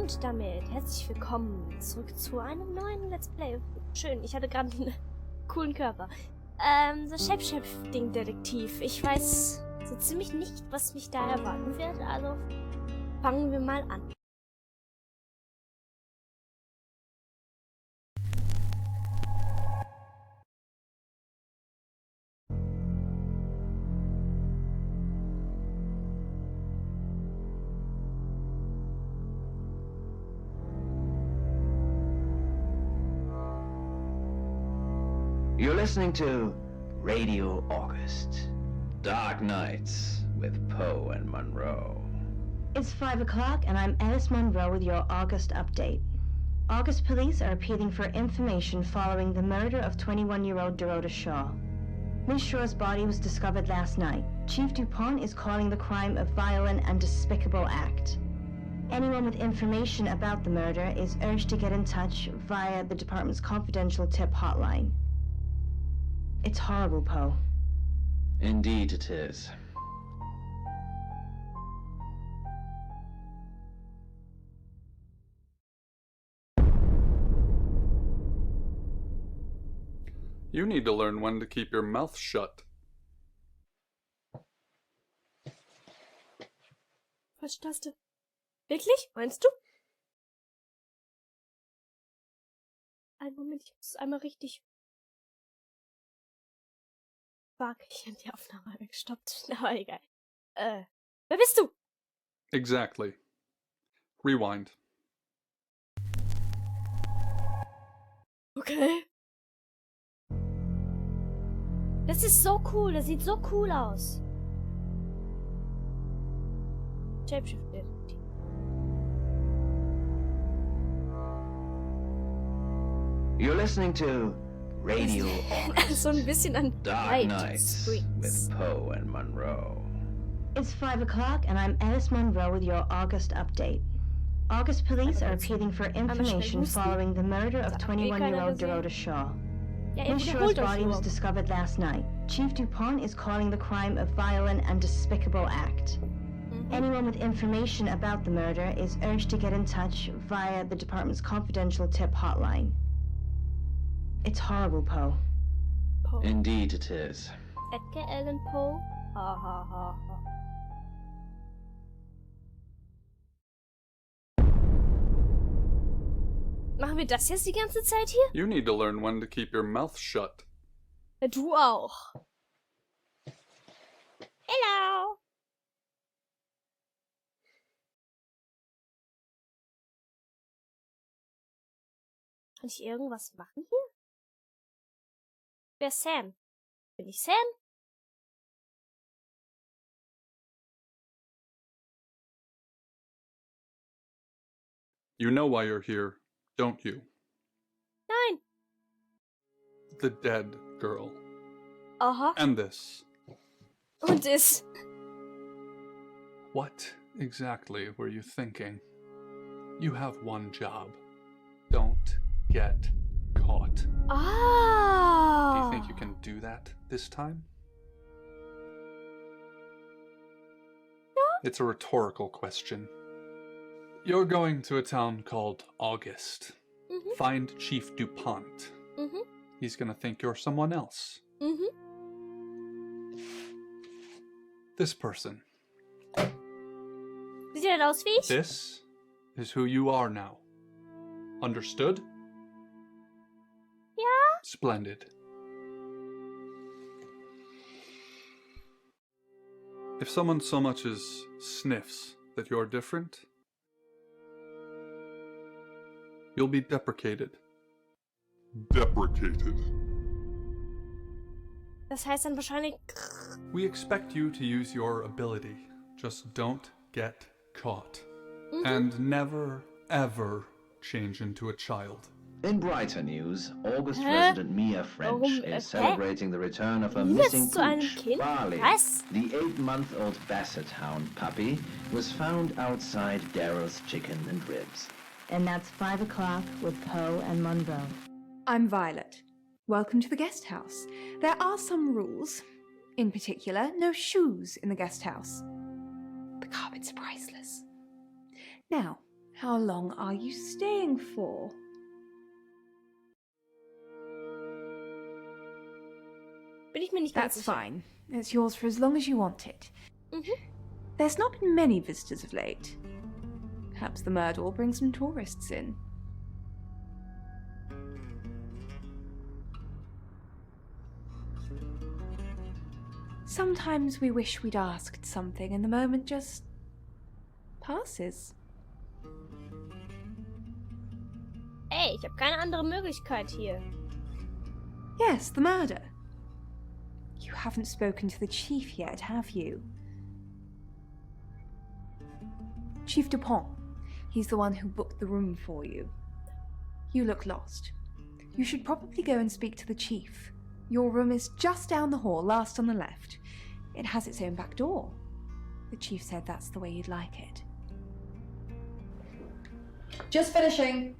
Und damit herzlich willkommen zurück zu einem neuen Let's Play. Schön, ich hatte gerade einen coolen Körper. The Shapeshifting Detective. Ich weiß so ziemlich nicht, was mich da erwarten wird, also fangen wir mal an. You're listening to Radio August. Dark Nights with Poe and Monroe. It's 5 o'clock and I'm Alice Monroe with your August update. August police are appealing for information following the murder of 21-year-old Dorota Shaw. Miss Shaw's body was discovered last night. Chief DuPont is calling the crime a violent and despicable act. Anyone with information about the murder is urged to get in touch via the department's confidential tip hotline. It's horrible, Poe. Indeed it is. You need to learn when to keep your mouth shut. Falsche Taste. Wirklich? Meinst du? Einen Moment, ich muss einmal richtig... Ich habe die Aufnahme gestoppt. Aber egal. Wer bist du? Exactly. Rewind. Okay. Das ist so cool. Das sieht so cool aus. Shapeshifting Detective. You're listening to Radio August. So ein bisschen an Dark Nights with Poe and Monroe. It's 5 o'clock and I'm Alice Monroe with your August update. August police are appealing for information following the murder of 21-year-old Dorota Shaw. Miss Shaw's body was discovered last night. Chief DuPont is calling the crime a violent and despicable act. Anyone with information about the murder is urged to get in touch via the department's confidential tip hotline. It's horrible, Poe. Indeed it is. Edgar Allan Poe. Ha ha ha ha. Machen wir das jetzt die ganze Zeit hier? You need to learn when to keep your mouth shut. Ja, du auch. Hello. Kann ich irgendwas machen hier? Wer ist Sam? Bin ich Sam? You know why you're here, don't you? Nein. The dead girl. Aha. And this. Und ist. What exactly were you thinking? You have one job. Don't get caught. Ah. Do you think you can do that this time? No. It's a rhetorical question. You're going to a town called August. Find Chief DuPont. He's gonna think you're someone else. This person. Sieht er denn aus wie ich? This is who you are now. Understood? Ja. Splendid. If someone so much as sniffs that you're different, you'll be deprecated. Deprecated. Das heißt dann wahrscheinlich... We expect you to use your ability. Just don't get caught. And never, ever change into a child. In brighter news, August resident Mia French is celebrating the return of her missing pooch, Barley. The 8-month-old Basset Hound puppy was found outside Daryl's Chicken and Ribs. And that's 5 o'clock with Poe and Monroe. I'm Violet. Welcome to the guest house. There are some rules. In particular, no shoes in the guest house. The carpets are priceless. Now, How long are you staying for? Bin ich mir nicht ganz That's sicher. fine. It's yours for as long as you want it. There's not been many visitors of late. Perhaps the murder will bring some tourists in. Sometimes we wish we'd asked something and the moment just passes. Ey, ich habe keine andere Möglichkeit hier. Yes, the murder. You haven't spoken to the chief yet, have you? Chief Dupont. He's the one who booked the room for you. You look lost. You should probably go and speak to the chief. Your room is just down the hall, last on the left. It has its own back door. The chief said that's the way you'd like it. Just finishing.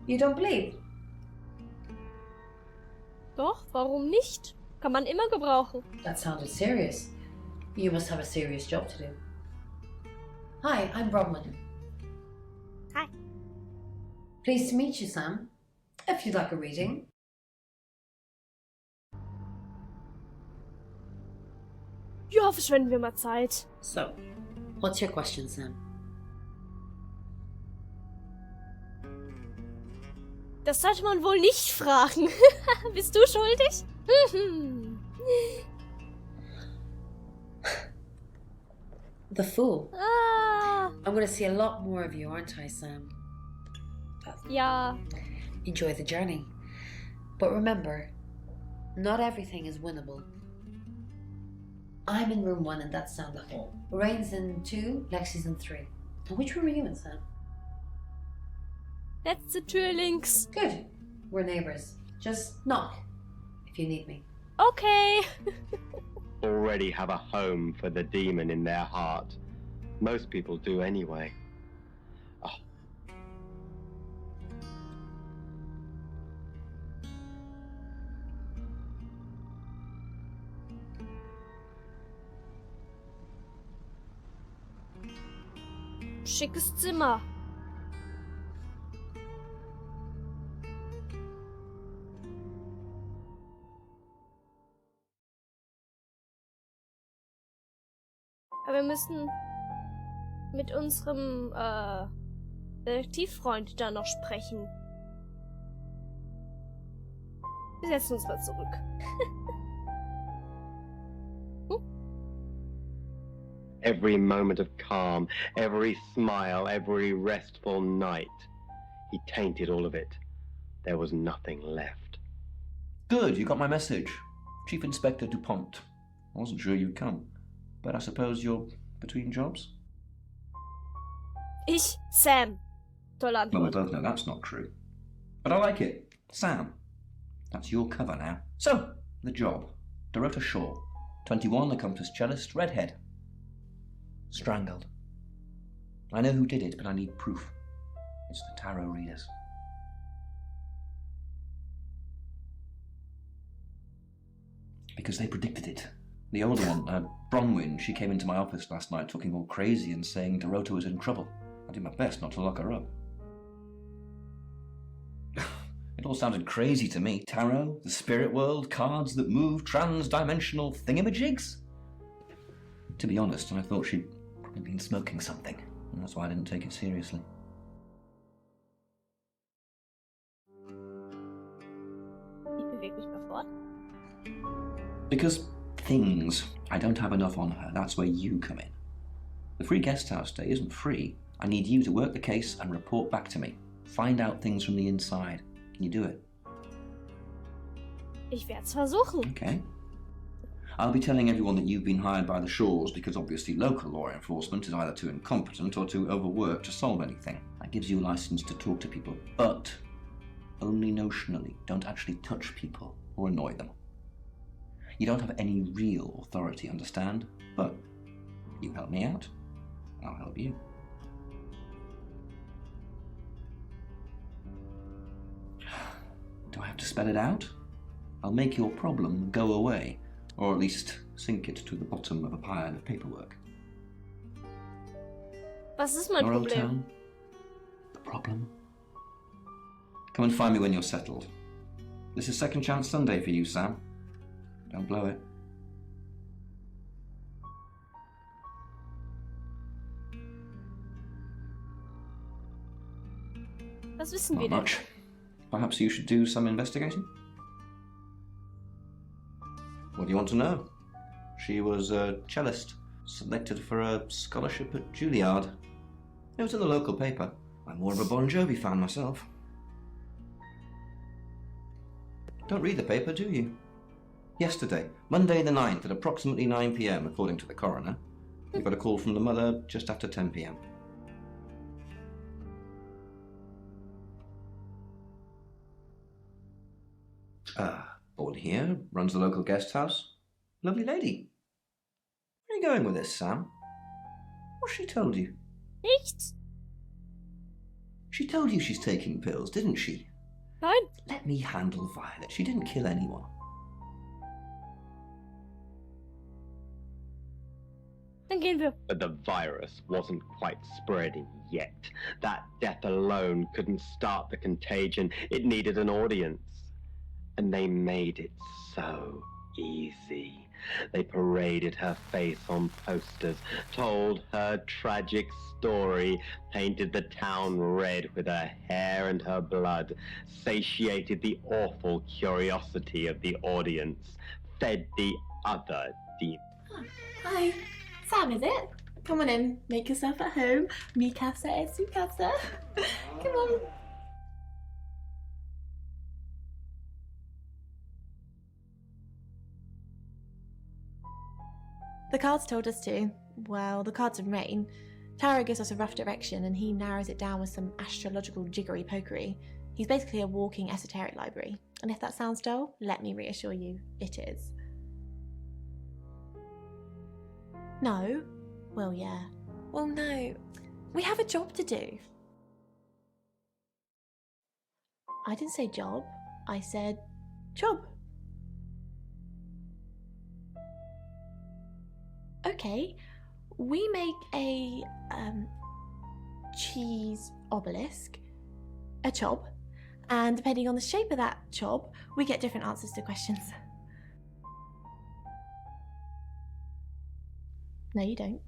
You don't believe? Doch, warum nicht? Kann man immer gebrauchen. That sounded serious. You must have a serious job to do. Hi, I'm Bronwyn. Hi. Pleased to meet you, Sam. If you'd like a reading. Ja, verschwenden wir mal Zeit. So, what's your question, Sam? Das sollte man wohl nicht fragen. Bist du schuldig? The fool. Ah, I'm going to see a lot more of you, aren't I, Sam? ja. Enjoy the journey. But remember, not everything is winnable. I'm in room 1 and that's down the hall. Lorraine's in 2, Lexi's in 3. And which room are you in, Sam? Letzte Tür links. Good. We're neighbours. Just knock if you need me. Okay. Already have a home for the demon in their heart. Most people do anyway. Oh. Schickes Zimmer. Aber wir müssen mit unserem Detektivfreund da noch sprechen. Wir setzen uns mal zurück. Every moment of calm, every smile, every restful night. He tainted all of it. There was nothing left. Good, you got my message. Chief Inspector Dupont. I wasn't sure you'd come. But I suppose you're between jobs? Ich, Sam. Tolle Well, we Antwort. both know that's not true. But I like it. Sam. That's your cover now. So, the job. Dorota Shaw. 21, accomplished cellist, redhead. Strangled. I know who did it, but I need proof. It's the tarot readers. Because they predicted it. The older one, Bronwyn, she came into my office last night talking all crazy and saying Dorota was in trouble. I did my best not to lock her up. It all sounded crazy to me. Tarot, the spirit world, cards that move, trans-dimensional thingamajigs. To be honest, I thought she'd probably been smoking something, and that's why I didn't take it seriously. Ich bewege mich mal fort. Because things, I don't have enough on her. That's where you come in. The free guest house stay isn't free. I need you to work the case and report back to me. Find out things from the inside. Can you do it? Ich werde es versuchen. Okay. I'll be telling everyone that you've been hired by the Shaws because obviously local law enforcement is either too incompetent or too overworked to solve anything. That gives you a license to talk to people, but only notionally. Don't actually touch people or annoy them. You don't have any real authority, understand? But you help me out, I'll help you. Do I have to spell it out? I'll make your problem go away, or at least sink it to the bottom of a pile of paperwork. Was ist mein Your old Problem? town? The problem? Come and find me when you're settled. This is Second Chance Sunday for you, Sam. Don't blow it. Was wissen Not wir denn? much. Perhaps you should do some investigating? What do you want to know? She was a cellist, selected for a scholarship at Juilliard. It was in the local paper. I'm more of a Bon Jovi fan myself. Don't read the paper, do you? Yesterday, Monday the 9th at approximately 9 p.m, according to the coroner, we got a call from the mother just after 10 p.m. Born here, runs the local guest house. Lovely lady. Where are you going with this, Sam? What's she told you? Nichts. She told you she's taking pills, didn't she? Nein. Let me handle Violet. She didn't kill anyone. Dann gehen wir. But the virus wasn't quite spreading yet. That death alone couldn't start the contagion. It needed an audience. And they made it so easy. They paraded her face on posters, told her tragic story, painted the town red with her hair and her blood, satiated the awful curiosity of the audience, fed the other demons. Hi, Sam, is it? Come on in, make yourself at home. Mi casa es su casa. Come on. The cards told us to. Well, the cards of rain. Tarot gives us a rough direction and he narrows it down with some astrological jiggery-pokery. He's basically a walking esoteric library. And if that sounds dull, let me reassure you, it is. No? Well, yeah. Well, no. We have a job to do. I didn't say job. I said job. Okay, we make a cheese obelisk, a chob, and depending on the shape of that chob, we get different answers to questions. No, you don't.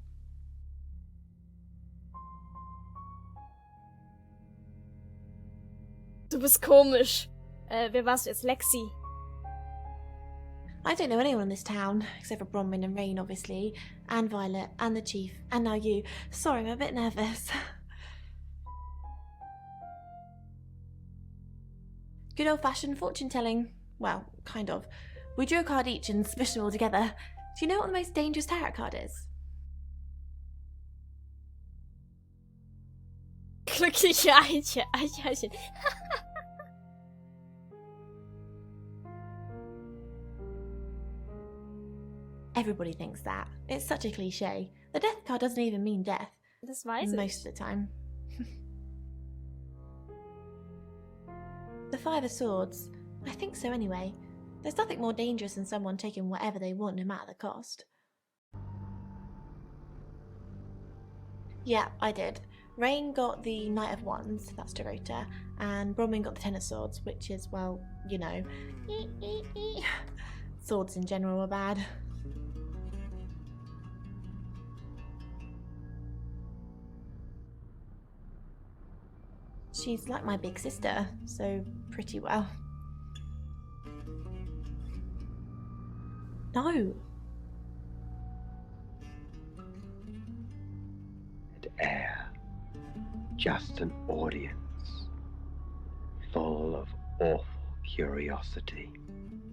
Du bist komisch. Wer warst du jetzt? Lexi. I don't know anyone in this town, except for Bronwyn and Rain, obviously, and Violet, and the Chief, and now you. Sorry, I'm a bit nervous. Good old-fashioned fortune-telling. Well, kind of. We drew a card each and smushed them all together. Do you know what the most dangerous tarot card is? Glückliche Eichhörnchen. Everybody thinks that. It's such a cliche. The death card doesn't even mean death. Das weiß ich. Most of the time. The Five of Swords. I think so anyway. There's nothing more dangerous than someone taking whatever they want no matter the cost. Yeah, I did. Rain got the Knight of Wands, that's Dorota, and Bronwyn got the Ten of Swords, which is, well, you know. Swords in general are bad. She's like my big sister, so pretty well. No. And air. Just an audience. Full of awful curiosity.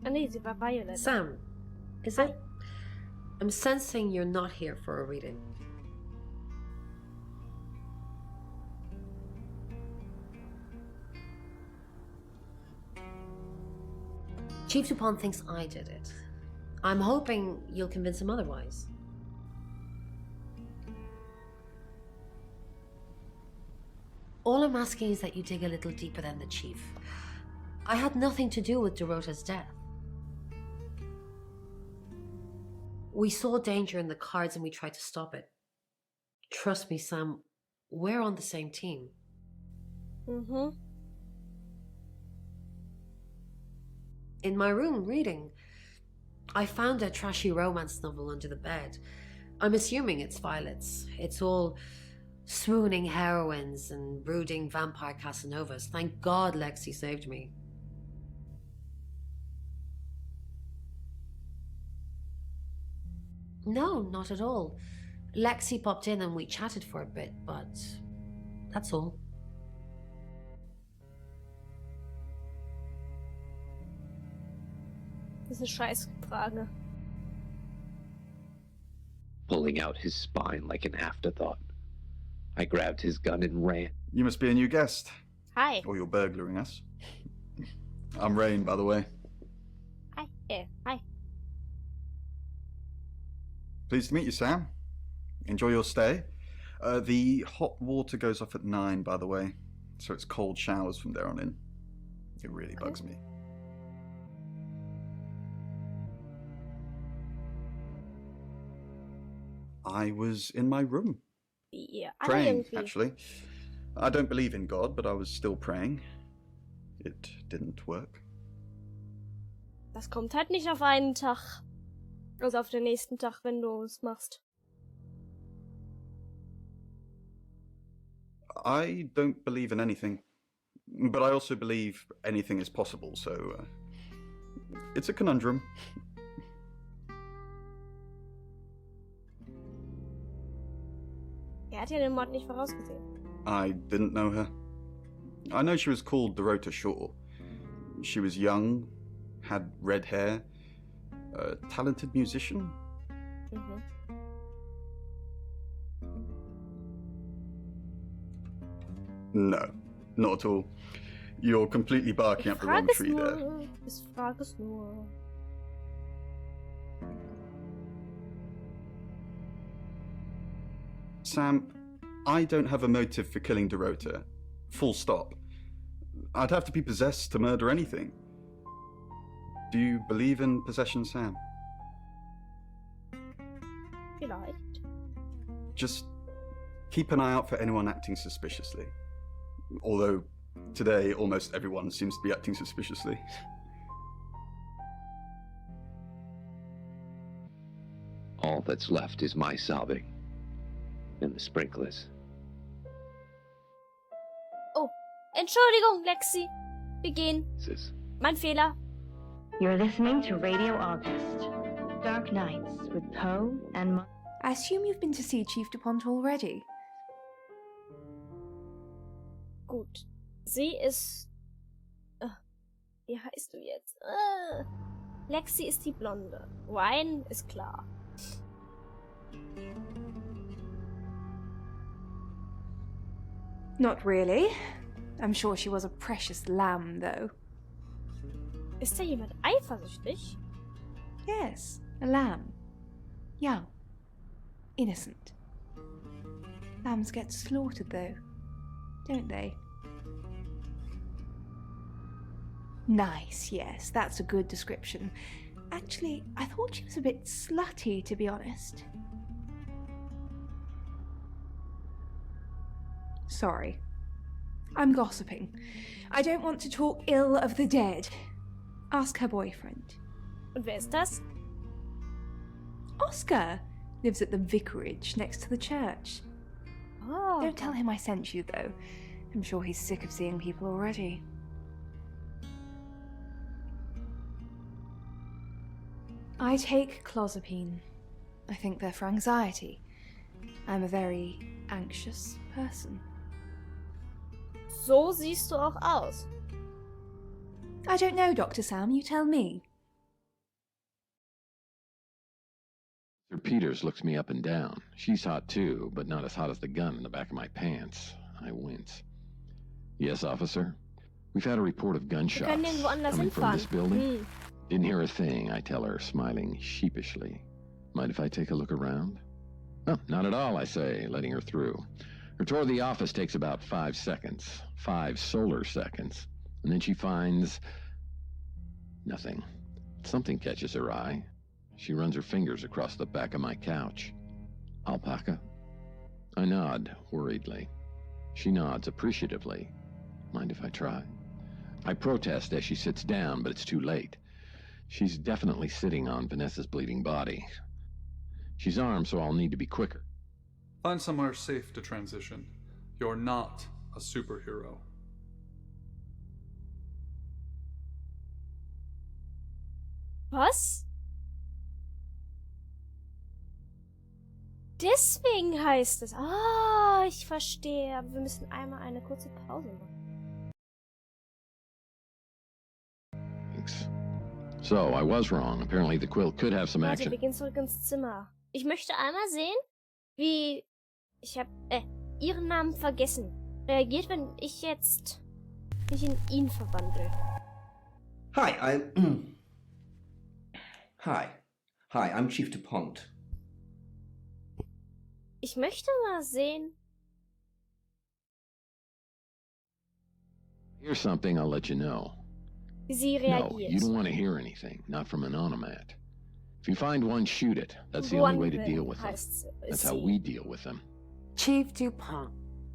Nee, sie war Violet. Sam, is it? I'm sensing you're not here for a reading. Chief Dupont thinks I did it. I'm hoping you'll convince him otherwise. All I'm asking is that you dig a little deeper than the Chief. I had nothing to do with Dorota's death. We saw danger in the cards and we tried to stop it. Trust me, Sam, we're on the same team. In my room, reading, I found a trashy romance novel under the bed. I'm assuming it's Violet's. It's all swooning heroines and brooding vampire Casanovas. Thank God Lexi saved me. No, not at all. Lexi popped in and we chatted for a bit, but that's all. Das ist eine Scheißfrage. Pulling out his spine like an afterthought. I grabbed his gun and ran. You must be a new guest. Hi. Or you're burglaring us. I'm Rain, by the way. Hi. Hi. Pleased to meet you, Sam. Enjoy your stay. The hot water goes off at 9, by the way, so it's cold showers from there on in. It really bugs me. I was in my room. Ja, praying, actually. I don't believe in God, but I was still praying. It didn't work. Das kommt halt nicht auf einen Tag. Also auf den nächsten Tag, wenn du es machst. I don't believe in anything, but I also believe anything is possible, so it's a conundrum. Hat ja den Mord nicht vorausgesehen. I didn't know her. I know she was called Dorota Shaw. She was young, had red hair, a talented musician. No, not at all. You're completely barking up the wrong tree there. Ich frage es nur. Sam, I don't have a motive for killing Dorota. Full stop. I'd have to be possessed to murder anything. Do you believe in possession, Sam? Vielleicht. Just keep an eye out for anyone acting suspiciously. Although, today, almost everyone seems to be acting suspiciously. All that's left is my sobbing. And the sprinklers. Oh, Entschuldigung, Lexi. Wir gehen. Mein Fehler. You're listening to Radio August. Dark Nights with Poe and... I assume you've been to see Chief DuPont already. Gut. Sie ist... wie heißt du jetzt? Lexi ist die Blonde. Ryan ist klar. Not really. I'm sure she was a precious lamb, though. Ist da jemand eifersüchtig? Yes, a lamb. Young. Innocent. Lambs get slaughtered, though, don't they? Nice, yes, that's a good description. Actually, I thought she was a bit slutty, to be honest. Sorry. I'm gossiping. I don't want to talk ill of the dead. Ask her boyfriend. Und wer ist das? Oscar lives at the vicarage next to the church. Oh. Don't tell him I sent you, though. I'm sure he's sick of seeing people already. I take clozapine. I think they're for anxiety. I'm a very anxious person. So siehst du auch aus. I don't know, Dr. Sam, you tell me. Sir Peters looks me up and down. She's hot too, but not as hot as the gun in the back of my pants. I wince. Yes, officer? We've had a report of gunshots coming from this building. Didn't hear a thing, I tell her, smiling sheepishly. Mind if I take a look around? Oh, not at all, I say, letting her through. Her tour of the office takes about 5 seconds. 5 solar seconds. And then she finds... nothing. Something catches her eye. She runs her fingers across the back of my couch. Alpaca? I nod, worriedly. She nods appreciatively. Mind if I try? I protest as she sits down, but it's too late. She's definitely sitting on Vanessa's bleeding body. She's armed, so I'll need to be quicker. Find somewhere safe to transition. You're not a superhero. Was? Deswegen heißt es. Ah, ich verstehe. Aber wir müssen einmal eine kurze Pause machen. Thanks. So, I was wrong. Apparently the quill could have some action. Warte, wir gehen zurück ins Zimmer. Ich möchte einmal sehen, wie... Ich habe ihren Namen vergessen. Reagiert, wenn ich jetzt mich in ihn verwandle. Hi, Hi, I'm Chief DuPont. Ich möchte mal sehen. Here's something, I'll let you know. Wie sie No, reagiert. you don't want to hear anything. Not from an onomat. If you find one, shoot it. That's the only way to deal with them. That's how we deal with them. Chief DuPont,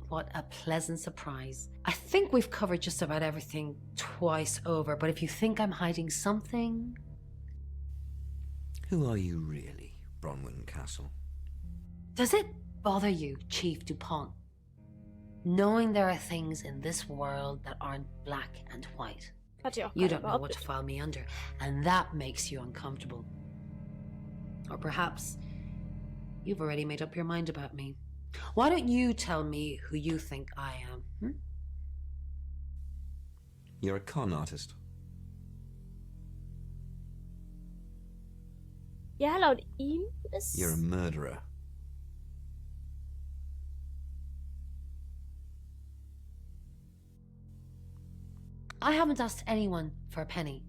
what a pleasant surprise. I think we've covered just about everything twice over, but if you think I'm hiding something... Who are you really, Bronwyn Castle? Does it bother you, Chief DuPont, knowing there are things in this world that aren't black and white? You don't know what to file me under, and that makes you uncomfortable. Or perhaps you've already made up your mind about me. Why don't you tell me who you think I am? You're a con artist. Ja, laut ihm ist... You're a murderer. I haven't asked anyone for a penny.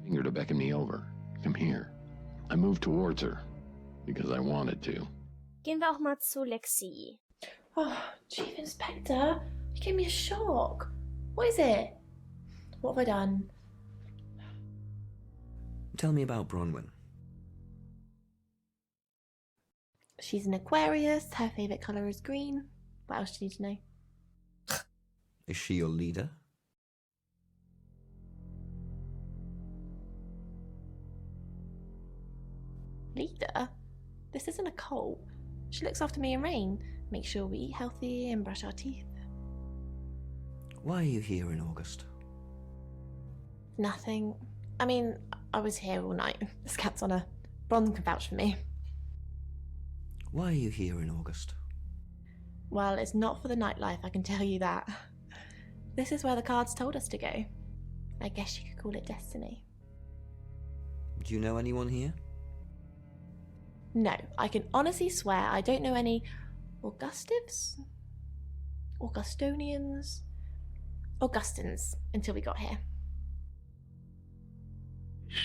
Finger to beckon me over. Come here. I moved towards her because I wanted to. Gehen wir auch mal zu Lexi. Oh, Chief Inspector, you gave me a shock. What is it? What have I done? Tell me about Bronwyn. She's an Aquarius. Her favourite colour is green. What else do you need to know? Is she your leader? Leader? This isn't a cult. She looks after me and Rain. Makes sure we eat healthy and brush our teeth. Why are you here in August? Nothing. I mean, I was here all night. This cat's on a... Bron can vouch for me. Why are you here in August? Well, it's not for the nightlife, I can tell you that. This is where the cards told us to go. I guess you could call it destiny. Do you know anyone here? No, I can honestly swear I don't know any Augustives? Augustonians? Augustins until we got here.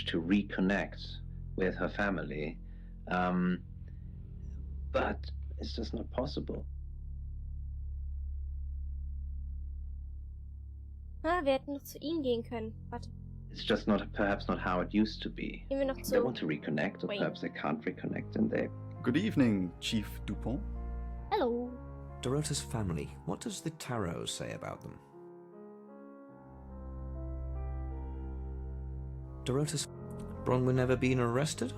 To reconnect with her family, but it's just not possible. Ah, wir hätten noch zu ihnen gehen können. Warte. It's just not, perhaps not how it used to be. Gehen wir noch zu... They want to reconnect, or perhaps they can't reconnect, and they... Good evening, Chief DuPont. Hello. Dorota's family, what does the tarot say about them? Dorota's... Bronwyn ever been arrested?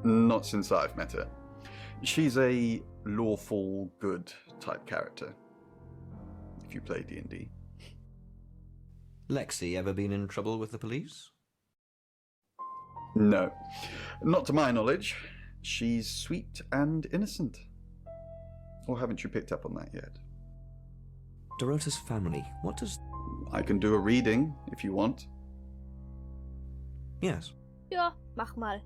Not since I've met her. She's a lawful good type character, if you play D&D. Lexi ever been in trouble with the police? No, not to my knowledge. She's sweet and innocent. Or haven't you picked up on that yet? Dorota's family, what does... I can do a reading, if you want. Yes. Ja, mach mal.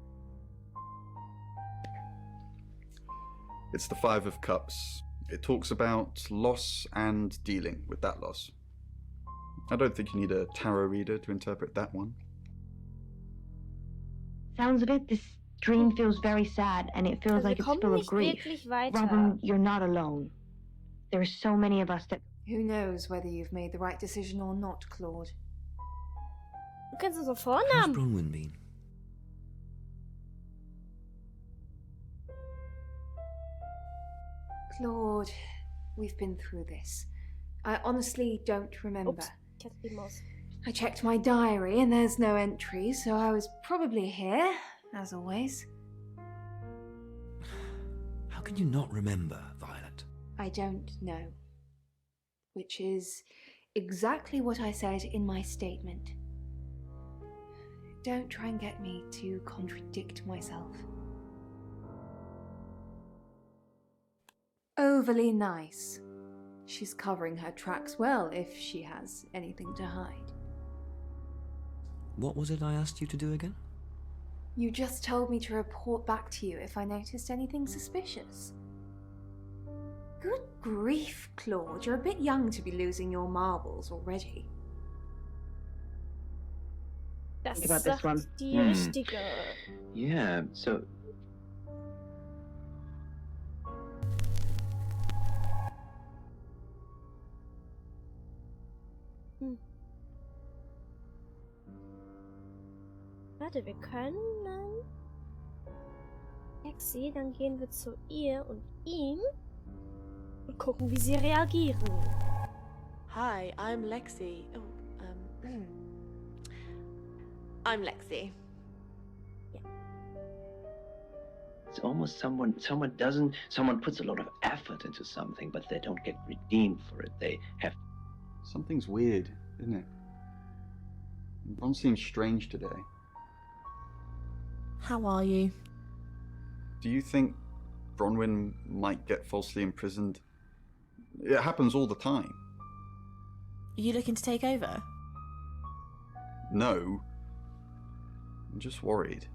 It's the Five of Cups. It talks about loss and dealing with that loss. I don't think you need a tarot reader to interpret that one. Sounds of it, this dream feels very sad, and it feels like it's full of grief. Robin, you're not alone. There are so many of us that... Who knows whether you've made the right decision or not, Claude? Du kennst unseren How's Vornamen. Bronwyn been? Claude, we've been through this. I honestly don't remember. Oops. I checked my diary and there's no entry, so I was probably here, as always. How can you not remember, Violet? I don't know. Which is exactly what I said in my statement. Don't try and get me to contradict myself. Overly nice. She's covering her tracks well if she has anything to hide. What was it I asked you to do again? You just told me to report back to you if I noticed anything suspicious. Good grief, Claude, you're a bit young to be losing your marbles already. Das Think about this one. sagt die Richtige. Yeah, so... Warte, wir können... Lexi, dann gehen wir zu ihr und ihm und gucken, wie sie reagieren. Hi, I'm Lexi. I'm Lexi. It's almost someone puts a lot of effort into something, but they don't get redeemed for it. They have... Something's weird, isn't it? Ron seems strange today. How are you? Do you think Bronwyn might get falsely imprisoned? It happens all the time. Are you looking to take over? No. I'm just worried.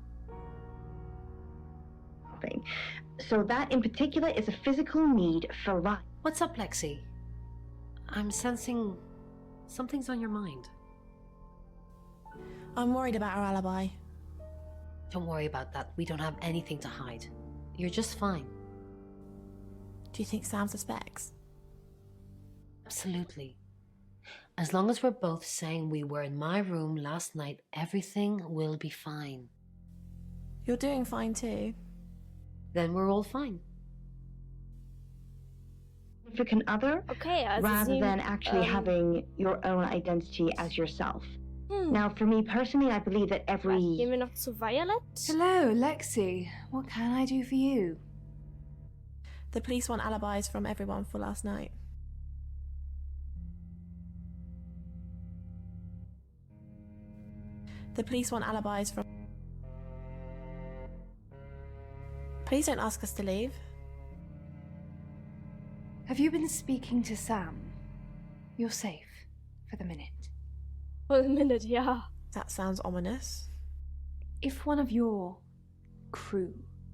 So that in particular is a physical need for life. What's up, Lexi? I'm sensing something's on your mind. I'm worried about our alibi. Don't worry about that. We don't have anything to hide. You're just fine. Do you think Sam suspects? Absolutely. As long as we're both saying we were in my room last night, everything will be fine. You're doing fine too. Then we're all fine. Significant other, Okay, also rather than actually having your own identity as yourself. Now, for me personally, I believe that every... Gehen wir noch zu Violet? Hello, Lexi. What can I do for you? The police want alibis from everyone for last night. The police want alibis from... Please don't ask us to leave. Have you been speaking to Sam? You're safe for the minute. For the minute, ja. That sounds ominous. If one of your crew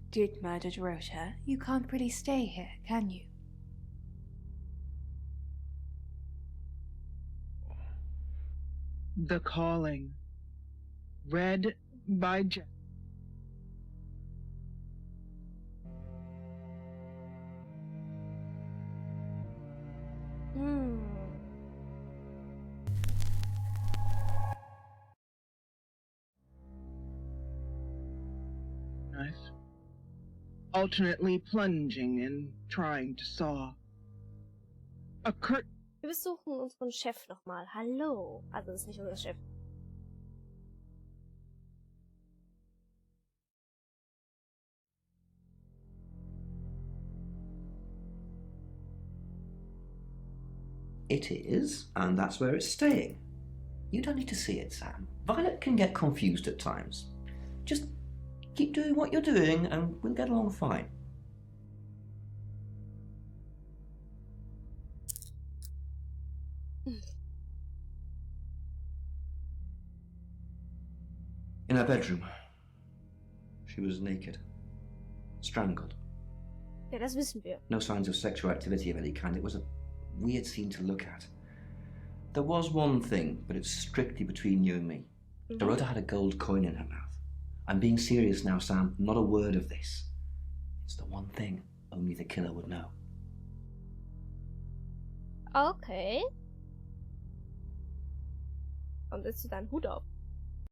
did murder Dorota, you can't really stay here, can you? The Calling. Read by Jeff. Alternately plunging and trying to saw. A curtain. Wir besuchen unseren Chef nochmal. Hallo. Also, das ist nicht unser Chef. It is, and that's where it's staying. You don't need to see it, Sam. Violet can get confused at times. Just keep doing what you're doing and we'll get along fine. In her bedroom, she was naked, strangled. Ja, das wissen wir. No signs of sexual activity of any kind. It was a weird scene to look at. There was one thing, but it's strictly between you and me. Dorota had a gold coin in her mouth. I'm being serious now, Sam. Not a word of this. It's the one thing only the killer would know. Okay. Und setzt du deinen Hut auf?